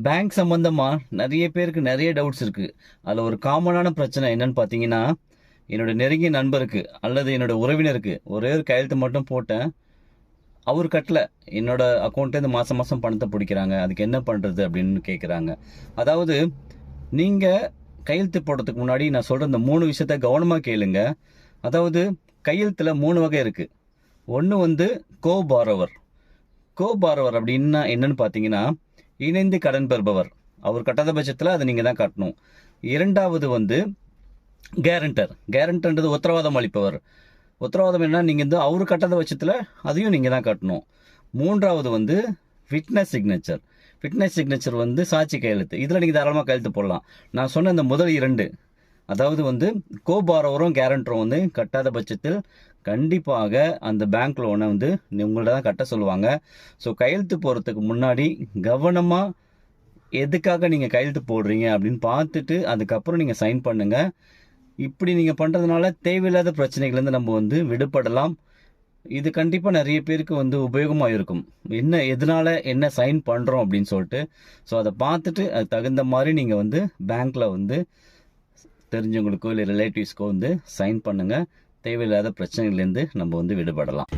Bank சம்பந்தமா நிறைய பேருக்கு நிறைய டவுட்ஸ் இருக்கு. அதுல ஒரு காமனான பிரச்சனை என்னன்னு பாத்தீங்கன்னா, என்னோட நெருங்கிய நண்பருக்கு அல்லது என்னோட உறவினருக்கு ஒரே ஒரு கையெழுத்து மட்டும் போட்டேன். அவர் கட்டல. என்னோட அக்கௌண்ட்ல இருந்து மாசம் மாசம் பணத்தை பிடிக்கிறாங்க. அதுக்கு என்ன பண்றது அப்படின்னு கேக்குறாங்க. அதாவது நீங்க கையெழுத்து போடுறதுக்கு முன்னாடி நான் சொல்ற இந்த 3 விஷயத்த கவனமா கேளுங்க. அதாவது கையெழுத்துல 3 வகை இருக்கு. ஒன்னு வந்து கோ பாரோவர். கோ பாரோவர் அப்படின்னா என்னன்னு பாத்தீங்கன்னா, இணைந்து கடன் பெறுபவர். அவர் கட்டாத பட்சத்தில் அதை நீங்க தான் கட்டணும். இரண்டாவது வந்து கேரண்டர். கேரண்டர்ன்றது உத்தரவாதம் அளிப்பவர். உத்தரவாதம் என்ன, நீங்க வந்து அவரு கட்டாத பட்சத்தில் அதையும் நீங்க தான் கட்டணும். மூன்றாவது வந்து விட்னஸ் சிக்னேச்சர். விட்னஸ் சிக்னேச்சர் வந்து சாட்சி கையெழுத்து. இதுல நீங்க தாராளமாக கையெழுத்து போடலாம். நான் சொன்ன இந்த முதல் 2, அதாவது வந்து கோபாரவரும் கேரண்டரும் வந்து கட்டாத பட்சத்தில் கண்டிப்பாக அந்த பேங்க் லோனை வந்து உங்கள்ட்ட தான் கட்ட சொல்லுவாங்க. ஸோ கையெழுத்து போகிறதுக்கு முன்னாடி கவனமாக எதுக்காக நீங்கள் கையெழுத்து போடுறீங்க அப்படின்னு பார்த்துட்டு அதுக்கப்புறம் நீங்கள் சைன் பண்ணுங்க. இப்படி நீங்கள் பண்ணுறதுனால தேவையில்லாத பிரச்சனைகள்லேருந்து நம்ம வந்து விடுபடலாம். இது கண்டிப்பாக நிறைய பேருக்கு வந்து உபயோகமாக இருக்கும். எதனால என்ன சைன் பண்ணுறோம் அப்படின்னு சொல்லிட்டு. ஸோ அதை பார்த்துட்டு அது தகுந்த மாதிரி நீங்கள் வந்து பேங்க்கில் வந்து தெரிஞ்சவங்களுக்கோ இல்லை ரிலேட்டிவ்ஸ்க்கோ வந்து சைன் பண்ணுங்க. தேவையில்லாத பிரச்சனைகள்லேருந்து நம்ம வந்து விடுபடலாம்.